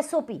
SOP।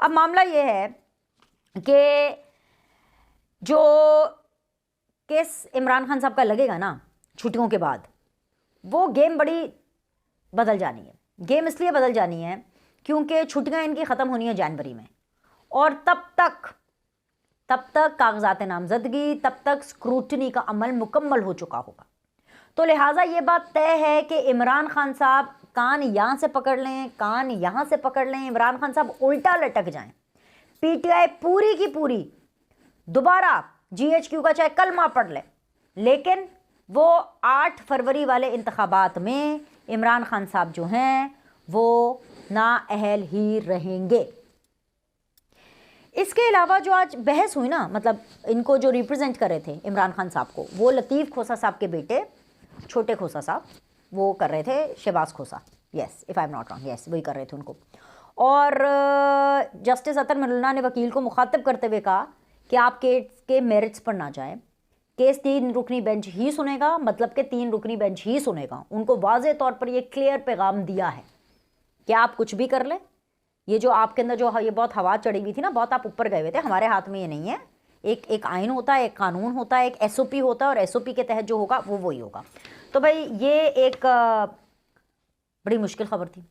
اب معاملہ یہ ہے کہ جو کیس عمران خان صاحب کا لگے گا نا چھٹیوں کے بعد، وہ گیم بڑی بدل جانی ہے. گیم اس لیے بدل جانی ہے کیونکہ چھٹیاں ان کی ختم ہونی ہیں جنوری میں، اور تب تک کاغذات نامزدگی، تب تک اسکروٹنی کا عمل مکمل ہو چکا ہوگا. تو لہٰذا یہ بات طے ہے کہ عمران خان صاحب کان یہاں سے پکڑ لیں، کان یہاں سے پکڑ لیں، عمران خان صاحب الٹا لٹک جائیں. پی ٹی آئی پوری کی پوری دوبارہ جی ایچ کیو کا چاہے کلمہ پڑھ لے، لیکن وہ 8 فروری والے انتخابات میں عمران خان صاحب جو ہیں وہ نااہل ہی رہیں گے. اس کے علاوہ جو آج بحث ہوئی نا، مطلب ان کو جو ریپرزینٹ کر رہے تھے عمران خان صاحب کو، وہ لطیف کھوسہ صاحب کے بیٹے چھوٹے کھوسہ صاحب وہ کر رہے تھے، Shahbaz Khosa, yes if I am not wrong, yes وہی کر رہے تھے ان کو. اور جسٹس اطہر ملنا نے وکیل کو مخاطب کرتے ہوئے کہا کہ آپ کیس کے میرٹس پر نہ جائیں، کیس 3 رکنی بینچ ہی سنے گا، مطلب کہ 3 رکنی بینچ ہی سنے گا. ان کو واضح طور پر یہ کلیئر پیغام دیا ہے کہ آپ کچھ بھی کر لیں، یہ جو آپ کے اندر جو یہ بہت ہوا چڑھی ہوئی تھی نا، بہت آپ اوپر گئے ہوئے تھے، ہمارے ہاتھ میں یہ نہیں ہے. ایک آئین ہوتا ہے، ایک قانون ہوتا ہے، ایک ایس او پی ہوتا ہے، اور ایس او پی کے تحت جو ہوگا وہ وہی ہوگا. تو بھائی یہ ایک بڑی مشکل خبر تھی.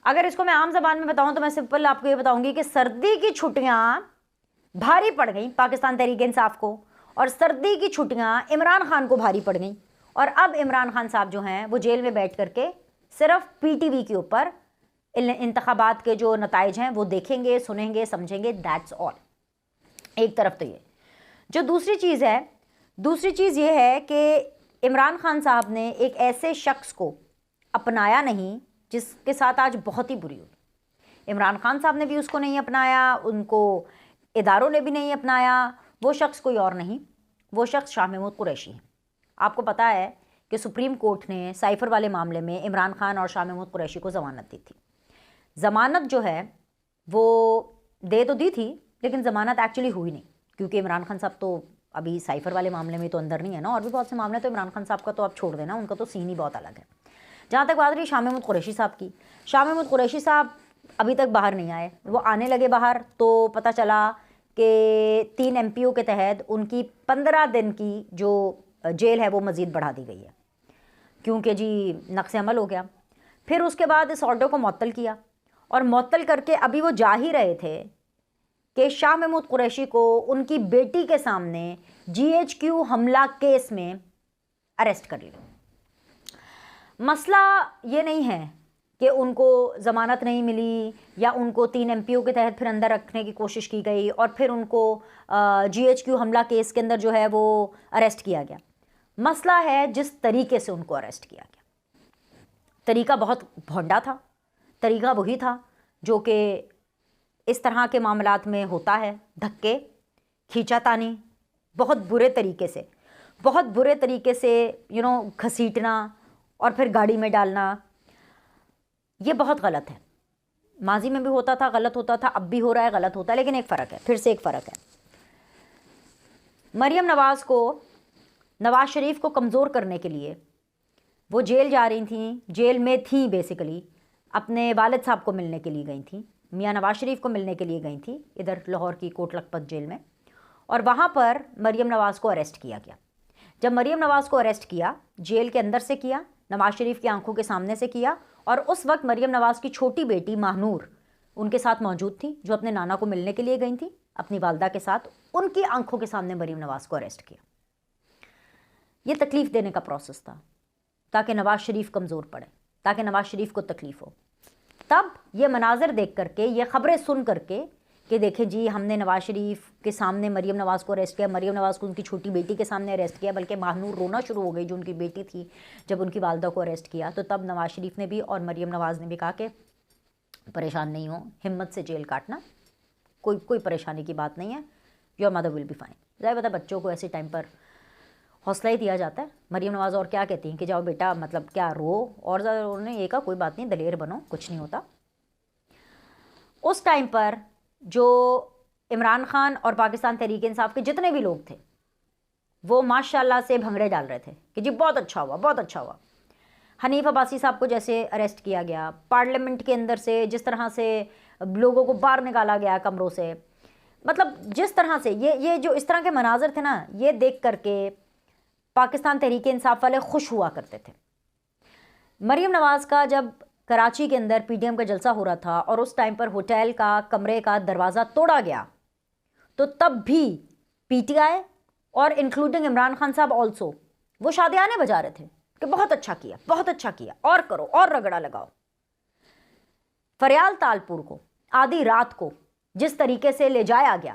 اگر اس کو میں عام زبان میں بتاؤں تو میں سمپل آپ کو یہ بتاؤں گی کہ سردی کی چھٹیاں بھاری پڑ گئیں پاکستان تحریک انصاف کو، اور سردی کی چھٹیاں عمران خان کو بھاری پڑ گئیں. اور اب عمران خان صاحب جو ہیں وہ جیل میں بیٹھ کر کے صرف پی ٹی وی کے اوپر انتخابات کے جو نتائج ہیں وہ دیکھیں گے، سنیں گے، سمجھیں گے. That's all. ایک طرف تو یہ جو دوسری چیز یہ ہے کہ عمران خان صاحب نے ایک ایسے شخص کو اپنایا نہیں جس کے ساتھ آج بہت ہی بری ہوئی. عمران خان صاحب نے بھی اس کو نہیں اپنایا، ان کو اداروں نے بھی نہیں اپنایا. وہ شخص کوئی اور نہیں، وہ شخص شاہ محمود قریشی ہے. آپ کو پتہ ہے کہ سپریم کورٹ نے سائفر والے معاملے میں عمران خان اور شاہ محمود قریشی کو ضمانت دی تھی. ضمانت جو ہے وہ دے تو دی تھی، لیکن ضمانت ایکچولی ہوئی نہیں، کیونکہ عمران خان صاحب تو ابھی سائفر والے معاملے میں تو اندر نہیں ہے نا، اور بھی بہت سے معاملے. تو عمران خان صاحب کا تو آپ چھوڑ دینا، ان کا تو سین ہی بہت الگ ہے. جہاں تک بات رہی شاہ محمود قریشی صاحب کی، شاہ محمود قریشی صاحب ابھی تک باہر نہیں آئے. وہ آنے لگے باہر تو پتہ چلا کہ 3 ایم پی او کے تحت ان کی 15 دن کی جو جیل ہے وہ مزید بڑھا دی گئی ہے، کیونکہ جی نقص عمل ہو گیا. پھر اس کے بعد اس آرڈر کو معطل کیا، اور معطل کر کے ابھی وہ جا ہی رہے تھے کہ شاہ محمود قریشی کو ان کی بیٹی کے سامنے جی ایچ کیو حملہ کیس میں اریسٹ کر لیا. مسئلہ یہ نہیں ہے کہ ان کو ضمانت نہیں ملی یا ان کو 3 ایم پی او کے تحت پھر اندر رکھنے کی کوشش کی گئی اور پھر ان کو جی ایچ کیو حملہ کیس کے اندر جو ہے وہ اریسٹ کیا گیا. مسئلہ ہے جس طریقے سے ان کو اریسٹ کیا گیا. طریقہ بہت بھونڈا تھا. طریقہ وہی تھا جو کہ اس طرح کے معاملات میں ہوتا ہے، دھکے، کھینچا تانی، بہت برے طریقے سے گھسیٹنا اور پھر گاڑی میں ڈالنا. یہ بہت غلط ہے. ماضی میں بھی ہوتا تھا، غلط ہوتا تھا، اب بھی ہو رہا ہے، غلط ہوتا ہے. لیکن ایک فرق ہے، پھر سے ایک فرق ہے. مریم نواز شریف کو کمزور کرنے کے لیے وہ جیل جا رہی تھیں، جیل میں تھیں، بیسیکلی اپنے والد صاحب کو ملنے کے لیے گئی تھیں، میاں نواز شریف کو ملنے کے لیے گئی تھیں ادھر لاہور کی کوٹ لکھپت جیل میں. اور وہاں پر مریم نواز کو اریسٹ کیا گیا. جب مریم نواز کو اریسٹ کیا، جیل کے اندر سے کیا، نواز شریف کی آنکھوں کے سامنے سے کیا. اور اس وقت مریم نواز کی چھوٹی بیٹی ماہنور ان کے ساتھ موجود تھی، جو اپنے نانا کو ملنے کے لیے گئی تھیں اپنی والدہ کے ساتھ. ان کی آنکھوں کے سامنے مریم نواز کو اریسٹ کیا. یہ تکلیف دینے کا پروسیس تھا تاکہ نواز شریف کمزور پڑے، تاکہ نواز شریف کو تکلیف ہو. تب یہ مناظر دیکھ کر کے، یہ خبریں سن کر کے کہ دیکھیں جی ہم نے نواز شریف کے سامنے مریم نواز کو اریسٹ کیا، مریم نواز کو ان کی چھوٹی بیٹی کے سامنے اریسٹ کیا، بلکہ ماہنور رونا شروع ہو گئی جو ان کی بیٹی تھی جب ان کی والدہ کو اریسٹ کیا. تو تب نواز شریف نے بھی اور مریم نواز نے بھی کہا کہ پریشان نہیں ہو، ہمت سے جیل کاٹنا، کوئی پریشانی کی بات نہیں ہے، your mother will be fine. ظاہر بتا بچوں کو ایسے ٹائم پر حوصلہ ہی دیا جاتا ہے. مریم نواز اور کیا کہتی ہیں کہ جاؤ بیٹا، مطلب کیا رو، اور زیادہ رونے یہ کہا کوئی بات نہیں، دلیر بنو، کچھ نہیں ہوتا. اس ٹائم پر جو عمران خان اور پاکستان تحریک انصاف کے جتنے بھی لوگ تھے وہ ماشاءاللہ سے بھنگڑے ڈال رہے تھے کہ جی بہت اچھا ہوا، بہت اچھا ہوا. حنیف عباسی صاحب کو جیسے اریسٹ کیا گیا، پارلیمنٹ کے اندر سے جس طرح سے لوگوں کو باہر نکالا گیا کمروں سے. مطلب جس طرح سے یہ جو اس طرح کے مناظر تھے نا، یہ دیکھ کر کے پاکستان تحریک انصاف والے خوش ہوا کرتے تھے. مریم نواز کا جب کراچی کے اندر پی ٹی ایم کا جلسہ ہو رہا تھا اور اس ٹائم پر ہوٹل کا کمرے کا دروازہ توڑا گیا، تو تب بھی پی ٹی آئی اور انکلوڈنگ عمران خان صاحب آلسو وہ شادیانے بجا رہے تھے کہ بہت اچھا کیا، بہت اچھا کیا، اور کرو اور رگڑا لگاؤ. فریال تالپور کو آدھی رات کو جس طریقے سے لے جایا گیا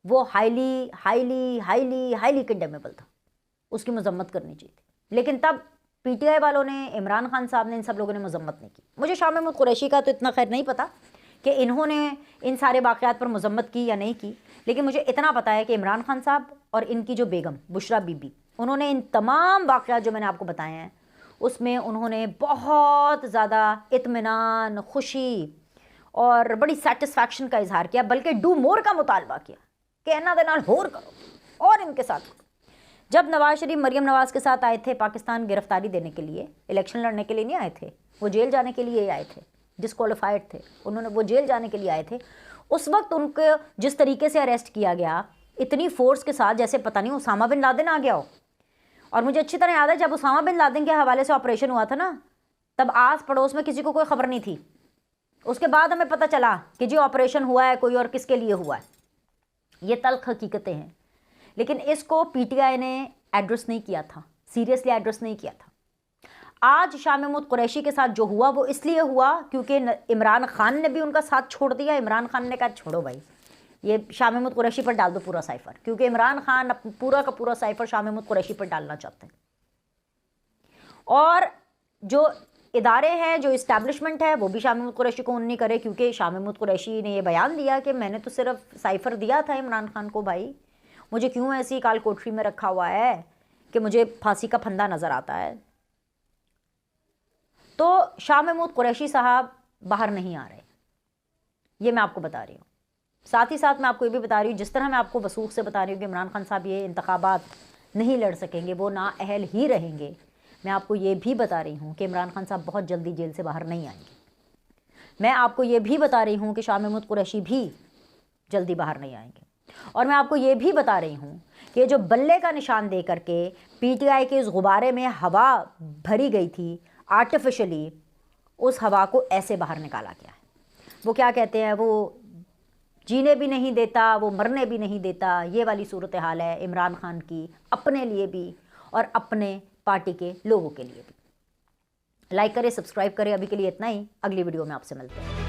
وہ ہائیلی ہائیلی ہائیلی ہائیلی کنڈیمیبل تھا، اس کی مذمت کرنی چاہیے تھی. لیکن تب پی ٹی آئی والوں نے، عمران خان صاحب نے، ان سب لوگوں نے مذمت نہیں کی. مجھے شاہ محمود قریشی کا تو اتنا خیر نہیں پتا کہ انہوں نے ان سارے واقعات پر مذمت کی یا نہیں کی، لیکن مجھے اتنا پتا ہے کہ عمران خان صاحب اور ان کی جو بیگم بشرا بی بی، انہوں نے ان تمام واقعات جو میں نے آپ کو بتائے ہیں اس میں انہوں نے بہت زیادہ اطمینان، خوشی اور بڑی سیٹسفیکشن کا اظہار کیا، بلکہ ڈو مور کا مطالبہ کیا کہ انہاں دے نال ہور کرو اور ان کے ساتھ کرو. جب نواز شریف مریم نواز کے ساتھ آئے تھے پاکستان گرفتاری دینے کے لیے، الیکشن لڑنے کے لیے نہیں آئے تھے، وہ جیل جانے کے لیے آئے تھے، ڈسکوالیفائڈ تھے انہوں نے، وہ جیل جانے کے لیے آئے تھے. اس وقت ان کو جس طریقے سے اریسٹ کیا گیا اتنی فورس کے ساتھ جیسے پتہ نہیں اسامہ بن لادن آ گیا ہو. اور مجھے اچھی طرح یاد ہے جب اسامہ بن لادن کے حوالے سے آپریشن ہوا تھا نا، تب آس پڑوس میں کسی کو کوئی خبر نہیں تھی. اس کے بعد ہمیں پتہ چلا کہ جی آپریشن ہوا ہے کوئی اور کس کے لیے ہوا ہے. یہ تلخ حقیقتیں ہیں، لیکن اس کو پی ٹی آئی نے ایڈریس نہیں کیا تھا، سیریسلی ایڈریس نہیں کیا تھا. آج شاہ محمود قریشی کے ساتھ جو ہوا وہ اس لیے ہوا کیونکہ عمران خان نے بھی ان کا ساتھ چھوڑ دیا. عمران خان نے کہا چھوڑو بھائی، یہ شاہ محمود قریشی پر ڈال دو پورا سائفر، کیونکہ عمران خان پورا کا پورا سائفر شاہ محمود قریشی پر ڈالنا چاہتے ہیں. اور جو ادارے ہیں، جو اسٹیبلشمنٹ ہے، وہ بھی شاہ محمود قریشی کو نہیں کرے، کیونکہ شاہ محمود قریشی نے یہ بیان دیا کہ میں نے تو صرف سائفر دیا تھا عمران خان کو، بھائی مجھے کیوں ایسی کال کوٹری میں رکھا ہوا ہے کہ مجھے پھانسی کا پھندا نظر آتا ہے. تو شاہ محمود قریشی صاحب باہر نہیں آ رہے، یہ میں آپ کو بتا رہی ہوں. ساتھ ہی ساتھ میں آپ کو یہ بھی بتا رہی ہوں، جس طرح میں آپ کو وثوق سے بتا رہی ہوں کہ عمران خان صاحب یہ انتخابات نہیں لڑ سکیں گے، وہ نااہل ہی رہیں گے، میں آپ کو یہ بھی بتا رہی ہوں کہ عمران خان صاحب بہت جلدی جیل سے باہر نہیں آئیں گے. میں آپ کو یہ بھی بتا رہی ہوں کہ شاہ محمود قریشی بھی جلدی باہر نہیں آئیں گے. اور میں آپ کو یہ بھی بتا رہی ہوں کہ جو بلے کا نشان دے کر کے پی ٹی آئی کے اس غبارے میں ہوا بھری گئی تھی آرٹیفیشلی، اس ہوا کو ایسے باہر نکالا گیا ہے. وہ کیا کہتے ہیں، وہ جینے بھی نہیں دیتا، وہ مرنے بھی نہیں دیتا. یہ والی صورتحال ہے عمران خان کی، اپنے لیے بھی اور اپنے پارٹی کے لوگوں کے لیے بھی. لائک کرے، سبسکرائب کرے. ابھی کے لیے اتنا ہی، اگلی ویڈیو میں آپ سے ملتے ہیں.